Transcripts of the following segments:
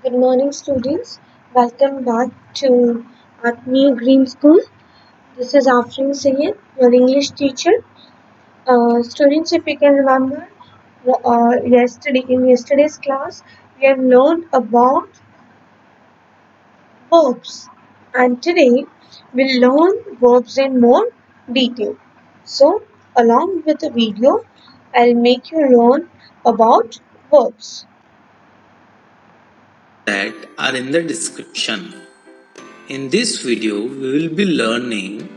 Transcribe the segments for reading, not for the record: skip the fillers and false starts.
Good morning, students. Welcome back to our new Green School. This is Afrin Sayed, your English teacher. Students, if you can remember, in yesterday's class, we have learned about verbs, and today we'll learn verbs in more detail. So, along with the video, I'll make you learn about verbs. That are in the description. In this video, we will be learning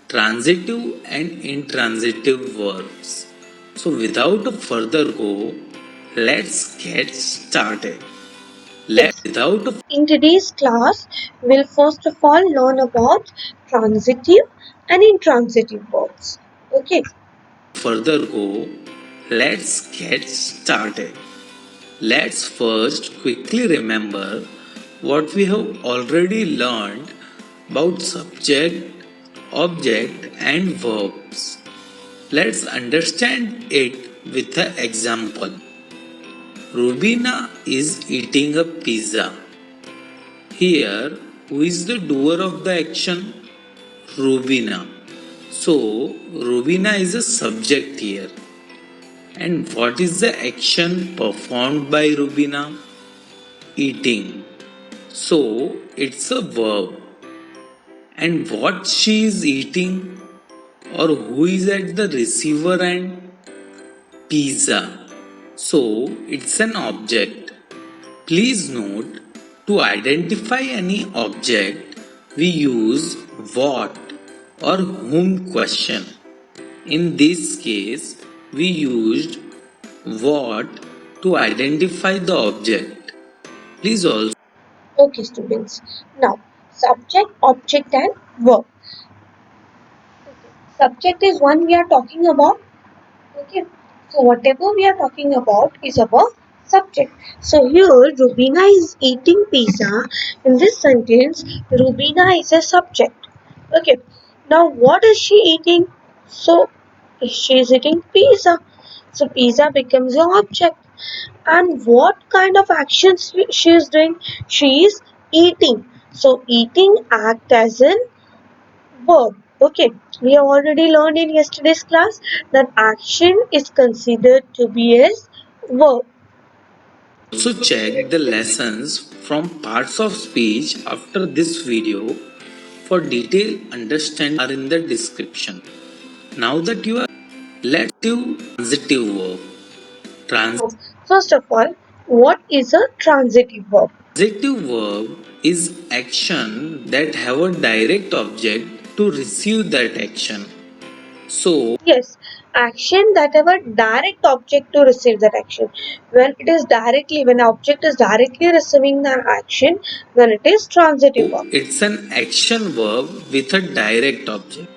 transitive and intransitive verbs. So without a further go, let's get started. Yes. Without a In today's class, we'll first of all learn about transitive and intransitive verbs. Okay, further go, let's get started. Let's first quickly remember what we have already learned about subject, object, and verbs. Let's understand it with an example. Rubina is eating a pizza. Here, who is the doer of the action? Rubina. So, Rubina is a subject here. And what is the action performed by Rubina? Eating. So, it's a verb. And what she is eating or who is at the receiver end? Pizza. So, it's an object. Please note, to identify any object, we use what or whom question. In this case, we used what to identify the object. Please also okay, students. Now, subject, object, and verb. Subject is one we are talking about. Okay, so whatever we are talking about is our subject. So here, Rubina is eating pizza. In this sentence, Rubina is a subject. Okay, now what is she eating? So she is eating pizza. So pizza becomes an object. And what kind of actions she is doing? She is eating. So eating act as an verb. Okay, we have already learned in yesterday's class that action is considered to be as verb. check the lessons from parts of speech after this video. For detailed understanding are in the description. Now that you are let's do transitive verb. Now, first of all, what is a transitive verb? Transitive verb is action that have a direct object to receive that action. So Yes, action that have a direct object to receive that action. When object is directly receiving the action, then it is transitive verb. it's an action verb with a direct object.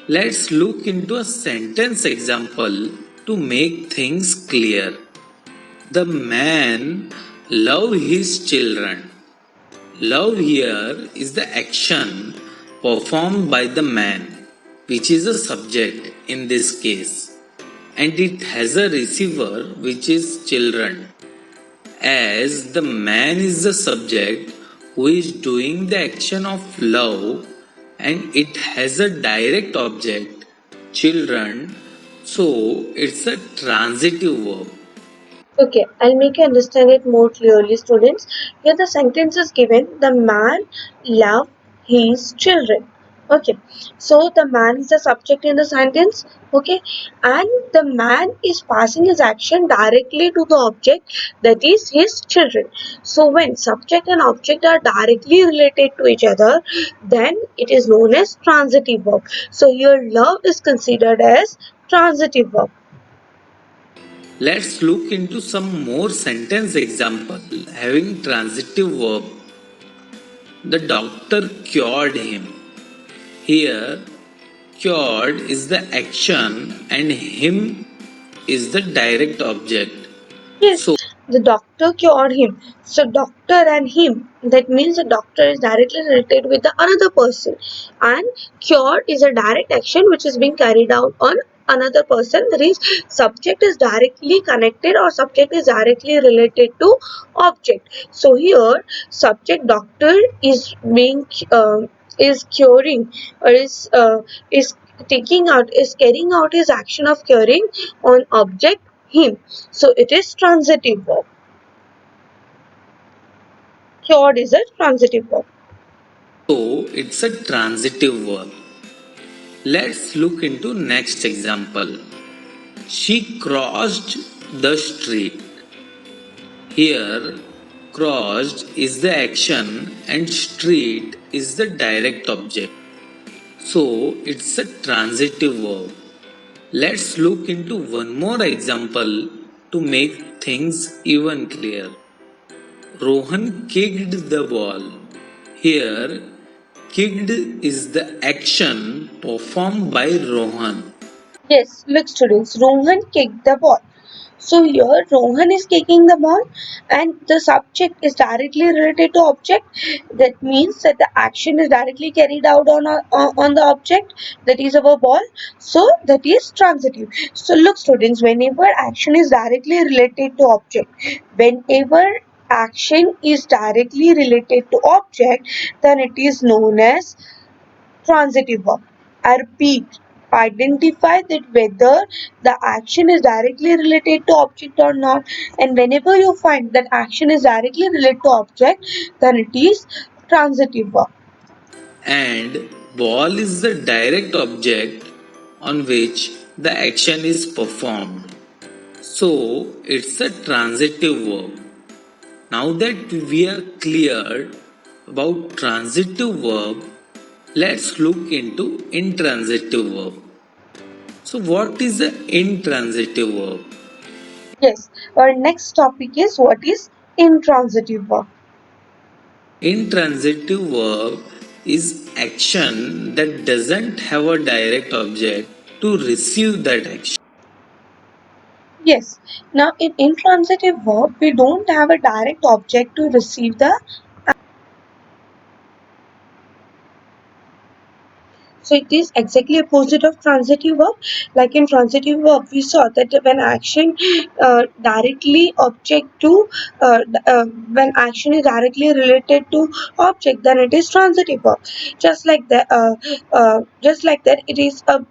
Let's look into a sentence example to make things clear. The man love his children. Love here is the action performed by the man, which is a subject in this case, and it has a receiver, which is children. As the man is the subject who is doing the action of love, and it has a direct object, children, so it's a transitive verb. Okay, I'll make you understand it more clearly, students. Here the sentence is given, the man loved his children. Okay, so the man is the subject in the sentence. Okay, and the man is passing his action directly to the object, that is his children. So when subject and object are directly related to each other, then it is known as transitive verb. So here love is considered as transitive verb. Let's look into some more sentence example having transitive verb. The doctor cured him. Here, cured is the action and him is the direct object. Yes, So, the doctor cured him. So doctor and him, that means the doctor is directly related with the another person, and cured is a direct action which is being carried out on another person, that is subject is directly connected or subject is directly related to object. So here subject doctor is being is curing or is taking out is carrying out his action of curing on object him. So it is transitive verb. Cured is a transitive verb. So it's a transitive verb. Let's look into next example. She crossed the street. Here, crossed is the action and street is the direct object. So it's a transitive verb. Let's look into one more example to make things even clear. Rohan kicked the ball. Here, kicked is the action performed by Rohan. Yes, look students, Rohan kicked the ball. So here Rohan is kicking the ball and the subject is directly related to object. That means that the action is directly carried out on the object, that is our ball. So that is transitive. So look students, whenever action is directly related to object, whenever action is directly related to object, then it is known as transitive verb. I repeat, identify that whether the action is directly related to object or not, and whenever you find that action is directly related to object, then it is transitive verb. And ball is the direct object on which the action is performed. So it's a transitive verb. Now that we are cleared about transitive verb, let's look into intransitive verb. So what is the intransitive verb? Yes, our next topic is what is intransitive verb. Intransitive verb is action that doesn't have a direct object to receive that action. Yes, now in intransitive verb, we don't have a direct object to receive the. So it is exactly opposite of transitive verb. Like in transitive verb, we saw that when action directly object to when action is directly related to object, then it is transitive verb. Just like that, it is a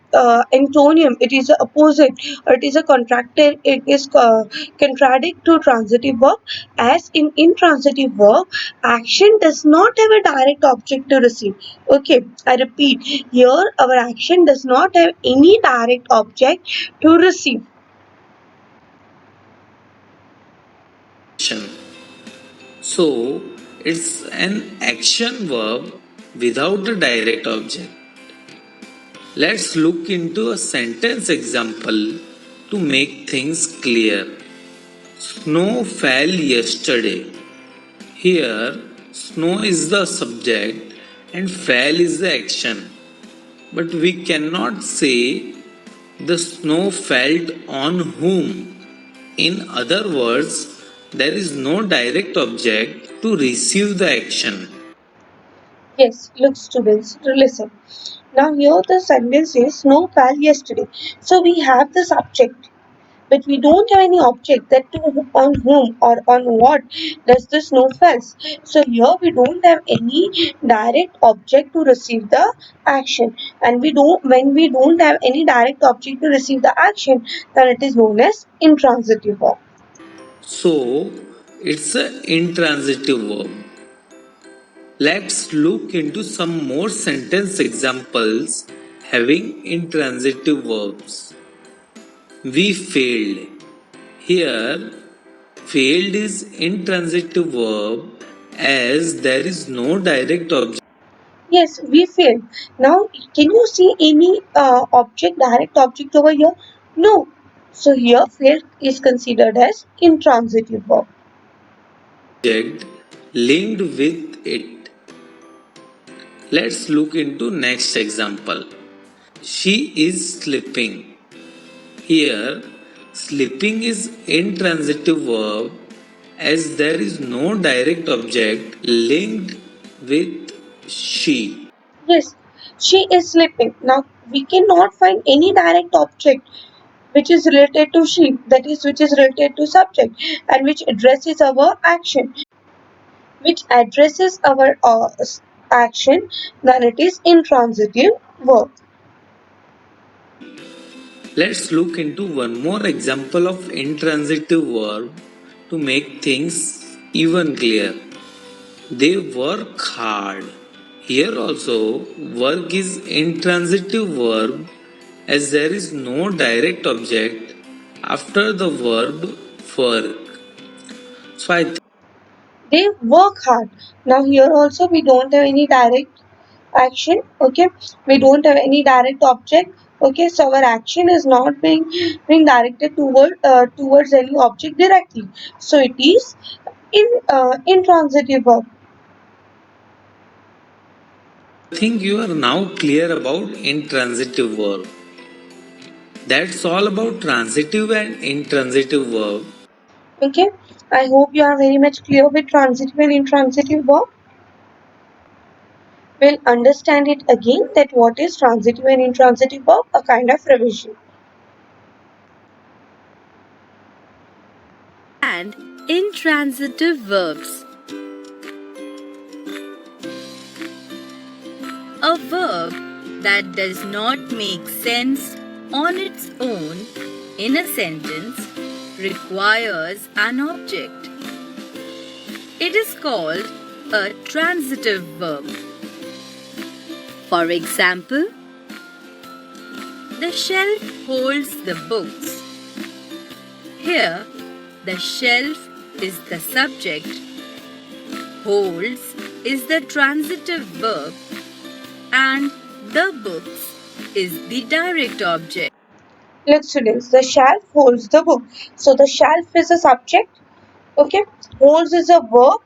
antonium. It is a opposite, or it is a contracted. It is contradict to transitive verb. As in intransitive verb, action does not have a direct object to receive. Okay, I repeat, here our action does not have any direct object to receive. So it's an action verb without a direct object. Let's look into a sentence example to make things clear. Snow fell yesterday. Here, snow is the subject and fell is the action. But we cannot say the snow fell on whom. In other words, there is no direct object to receive the action. Yes, look students, listen. Now here the sentence is snow fell yesterday. So we have the subject, but we don't have any object that on whom or on what does the snow falls. So here we don't have any direct object to receive the action, and we don't when we don't have any direct object to receive the action, then it is known as intransitive verb. So, it's an intransitive verb. Let's look into some more sentence examples having intransitive verbs. We failed. Here, failed is intransitive verb as there is no direct object. Yes, we failed. Now, can you see any direct object over here? No. So here failed is considered as intransitive verb. Linked with it. Let's look into next example. She is sleeping. Here, sleeping is intransitive verb as there is no direct object linked with she. Yes. She is sleeping. Now we cannot find any direct object which is related to she, that is which is related to subject and which addresses our action, action, then it is intransitive verb. Let's look into one more example of intransitive verb to make things even clear. They work hard. Here also, work is intransitive verb as there is no direct object after the verb work. So They work hard. Now here also we don't have any direct action. Okay, we don't have any direct object. Okay, so our action is not being directed towards any object directly. So it is intransitive verb. I think you are now clear about intransitive verb. That's all about transitive and intransitive verb. Okay, I hope you are very much clear with transitive and intransitive verb. We'll understand it again that what is transitive and intransitive verb, a kind of revision. And intransitive verbs. A verb that does not make sense on its own in a sentence requires an object. It is called a transitive verb. For example, the shelf holds the books. Here, the shelf is the subject, holds is the transitive verb, and the books is the direct object. Look students, the shelf holds the book. So the shelf is a subject, okay, holds is a verb,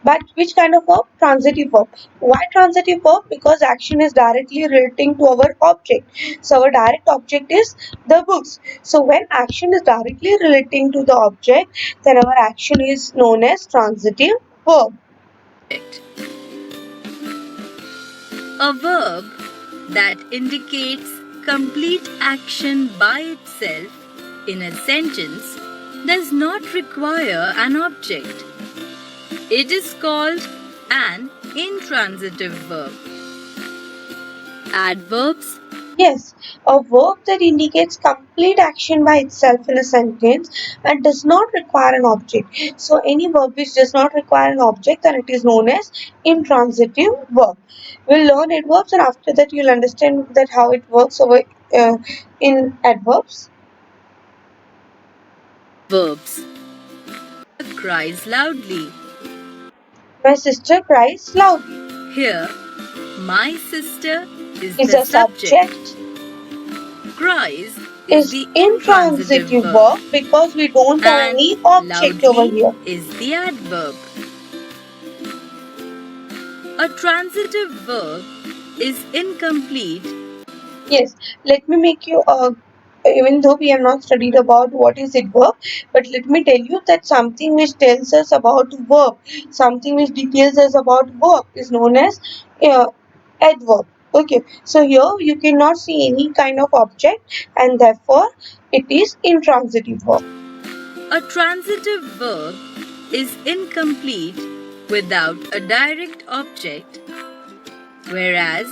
but which kind of verb? Transitive verb. Why transitive verb? Because action is directly relating to our object. So our direct object is the books. So when action is directly relating to the object, then our action is known as transitive verb. A verb that indicates complete action by itself in a sentence does not require an object. It is called an intransitive verb. Adverbs. Yes, a verb that indicates complete action by itself in a sentence and does not require an object. So any verb which does not require an object, then it is known as intransitive verb. We'll learn adverbs and after that you'll understand that how it works over in adverbs. Verbs. Cries loudly. My sister cries loudly. Here, my sister is Is the a subject. Cries Is the intransitive verb because we don't have and any object over loudly here. is the adverb. A transitive verb is incomplete. Yes, let me make you even though we have not studied about what is it verb, but let me tell you that something which tells us about verb, something which details us about verb is known as adverb. Okay, so here you cannot see any kind of object and therefore it is intransitive verb. A transitive verb is incomplete without a direct object, whereas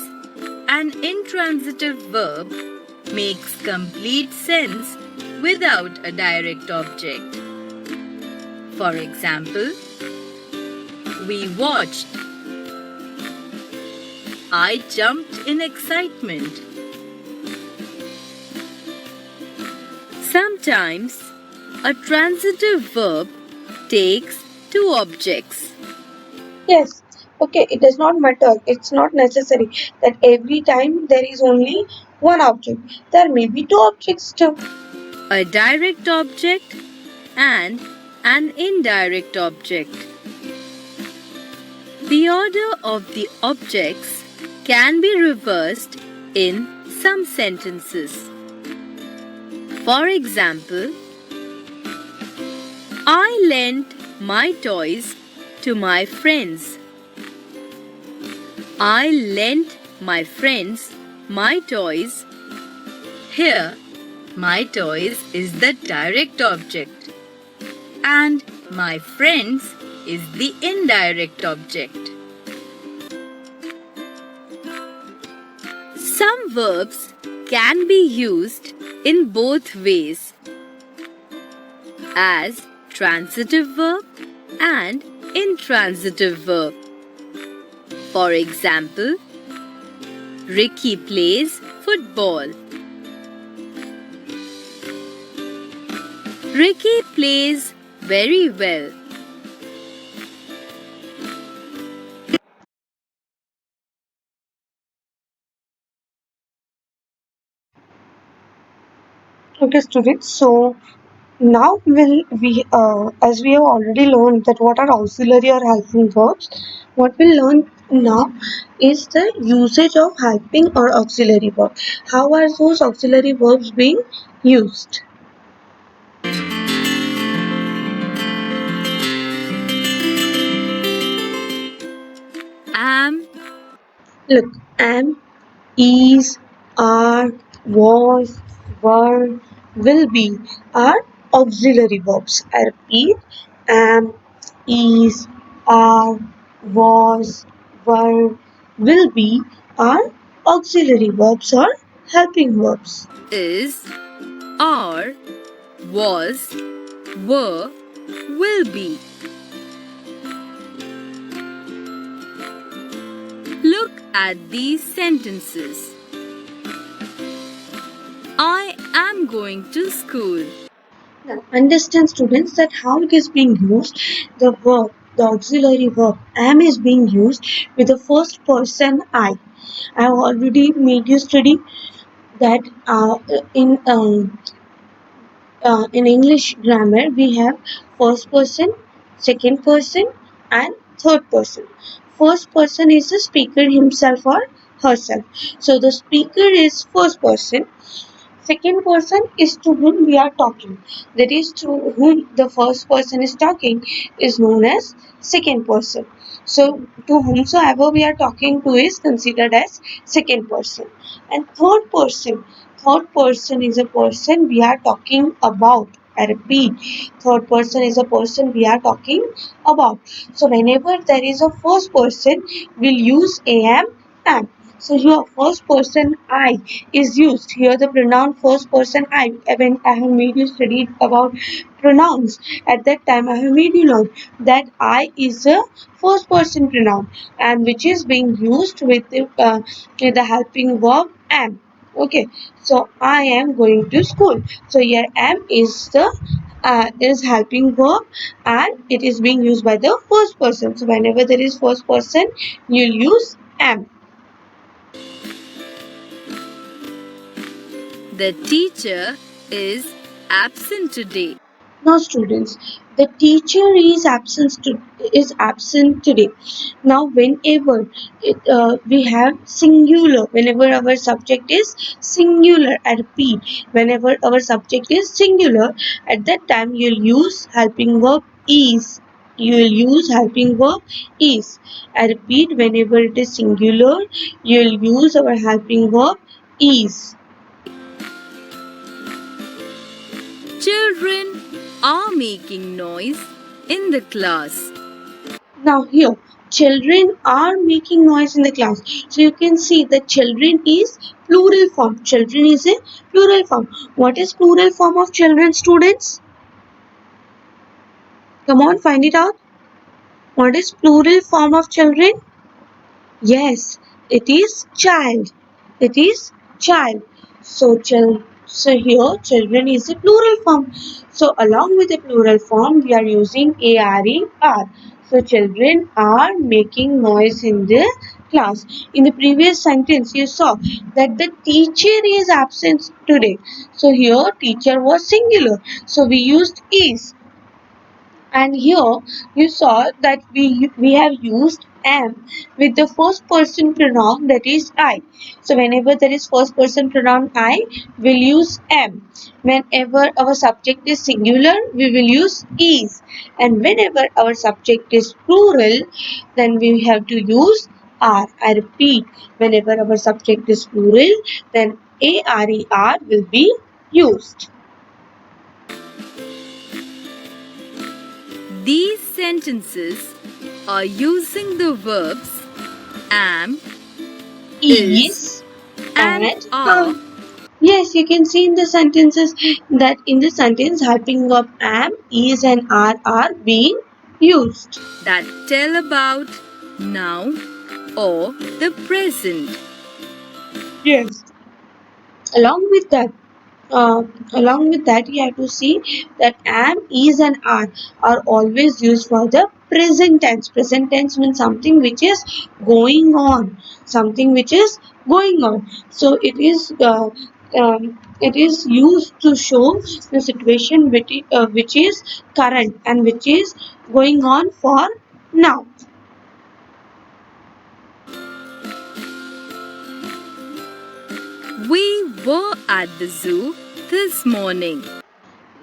an intransitive verb makes complete sense without a direct object. For example, we watched. I jumped in excitement. Sometimes a transitive verb takes two objects. Yes, okay, it does not matter. It's not necessary that every time there is only one object. There may be two objects too. A direct object and an indirect object. The order of the objects can be reversed in some sentences. For example, I lent my toys to my friends. I lent my friends, my toys. Here, my toys is the direct object and my friends is the indirect object. Some verbs can be used in both ways as transitive verb and intransitive verb. For example, Ricky plays football. Ricky plays very well. Okay, students. So now as we have already learned that what are auxiliary or helping verbs, what we'll learn now is the usage of helping or auxiliary verb. How are those auxiliary verbs being used? Am, Look, am, is, are, was, were, will be are auxiliary verbs. I repeat, am, is, are, was, were, will be are auxiliary verbs or helping verbs. is, are, was, were, will be. Look at these sentences. I am going to school. Now, understand students that how it is being used. The auxiliary verb am is being used with the first person I. I have already made you study that in English grammar we have first person, second person, and third person. First person is the speaker himself or herself. So the speaker is first person. Second person is to whom we are talking. That is to whom the first person is talking is known as second person. So to whomsoever we are talking to is considered as second person. And third person is a person we are talking about. I repeat, third person is a person we are talking about. So whenever there is a first person, we'll use am. So here first person I is used. Here the pronoun first person I. When I have made you study about pronouns, at that time I have made you learn that I is a first person pronoun and which is being used with the helping verb am. Okay, so I am going to school. So here am is helping verb and it is being used by the first person. So whenever there is first person, you'll use am. The teacher is absent today. Now, students, the teacher is absent today. Now, we have singular, whenever our subject is singular, I repeat, whenever our subject is singular, at that time you'll use helping verb is. You will use helping verb is. I repeat, whenever it is singular, you'll use our helping verb is. Children are making noise in the class. Now here, children are making noise in the class. So you can see that children is plural form. Children is a plural form. What is plural form of children, students? Come on, find it out. What is plural form of children? Yes, it is child. It is child. So here children is a plural form. So along with the plural form we are using are. So children are making noise in the class. In the previous sentence you saw that the teacher is absent today. So here teacher was singular. So we used is. And here you saw that we have used am with the first person pronoun that is I. So whenever there is first person pronoun I, we'll use am. Whenever our subject is singular, we will use is. And whenever our subject is plural, then we have to use are. I repeat, whenever our subject is plural, then ARER will be used. These sentences are using the verbs am, is, Is and and are are. Yes, you can see in the sentences that in the sentence helping verb am, is and are being used. that tell about now or the present. Yes. Along with that, uh, along with that, you have to see that am, is, and are always used for the present tense. Present tense means something which is going on, something which is going on. So it is used to show the situation which is current and which is going on for now. We were at the zoo this morning.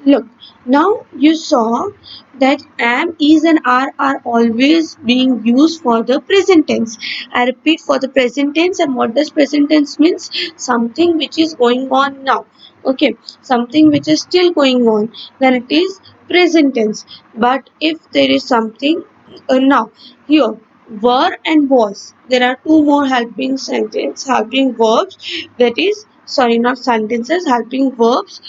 Look, now you saw that am, is, and are always being used for the present tense. I repeat, for the present tense. And what does present tense means? Something which is going on now. Okay, something which is still going on, then it is present tense. But if there is something now here, were and was, there are two more helping verbs, that is, sorry, not sentences, helping verbs,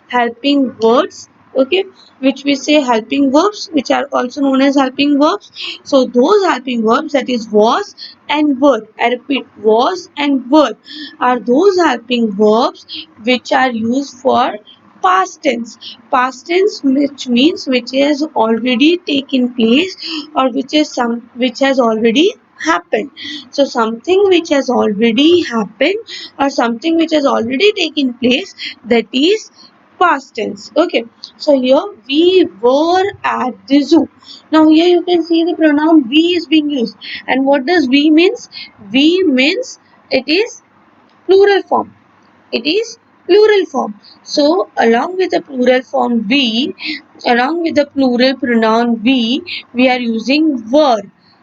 helping words, okay, which we say helping verbs, which are also known as helping verbs. So those helping verbs, that is was and were, I repeat, was and were, are those helping verbs which are used for past tense. Past tense, which means which has already taken place, or which has already happened. So something which has already happened or something which has already taken place, that is past tense. Okay, so here we were at the zoo. Now here you can see the pronoun we is being used. And what does we means? We means it is plural form. It is plural form. So along with the plural form we, along with the plural pronoun we are using were.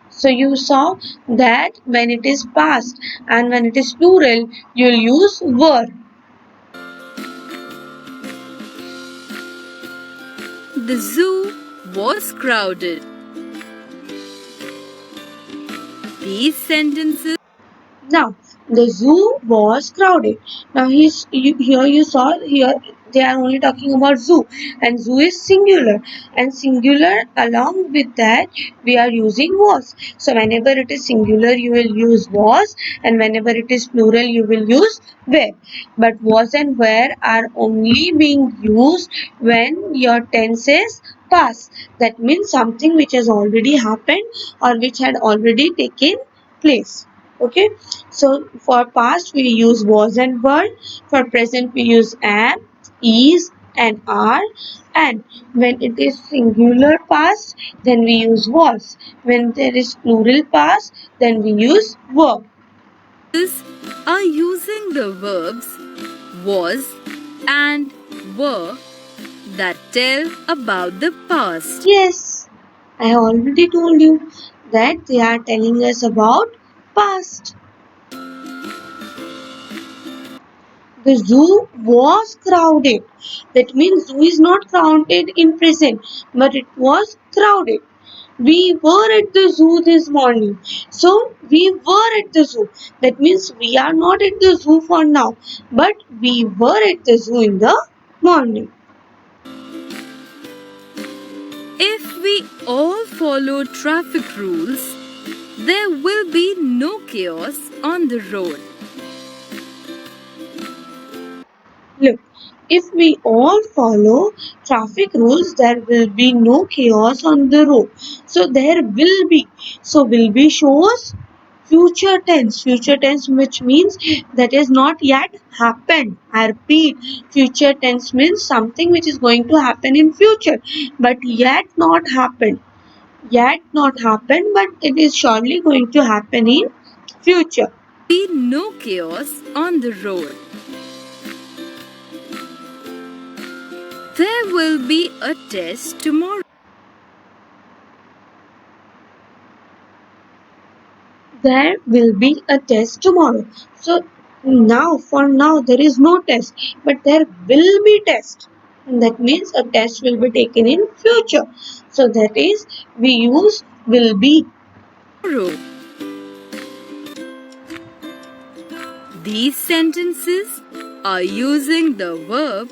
So you saw that when it is past and when it is plural, you'll use were. The zoo was crowded. These sentences Now, the zoo was crowded. Now, here you saw here they are only talking about zoo, and zoo is singular, and singular along with that we are using was. So, whenever it is singular, you will use was, and whenever it is plural, you will use were. But was and were are only being used when your tense is past. That means something which has already happened or which had already taken place. Okay, so for past we use was and were, for present we use am, is, and are, and when it is singular past then we use was, when there is plural past then we use were. are using the verbs was and were that tell about the past. Yes, I already told you that they are telling us about past. The zoo was crowded. That means zoo is not crowded in present, but it was crowded. We were at the zoo this morning. So we were at the zoo. That means we are not at the zoo for now, but we were at the zoo in the morning. If we all follow traffic rules, there will be no chaos on the road. Look, if we all follow traffic rules, there will be no chaos on the road. So there will be. So will be shows future tense. Future tense, which means that is not yet happened. I repeat, future tense means something which is going to happen in future, but yet not happened. Yet not happened, but it is surely going to happen in future. Be no chaos on the road. There will be a test tomorrow. there will be a test tomorrow. So now, for now, there is no test, but there will be test. And that means a test will be taken in future. So that is, we use will be. Tomorrow. These sentences are using the verb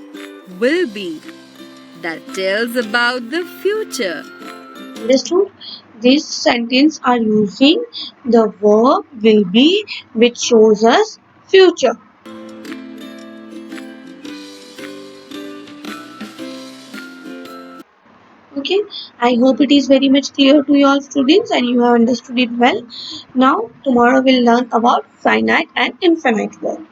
will be that tells about the future. Understood? These sentences are using the verb will be, which shows us future. Okay, I hope it is very much clear to you all students and you have understood it well. Now tomorrow we'll learn about finite and infinite verb.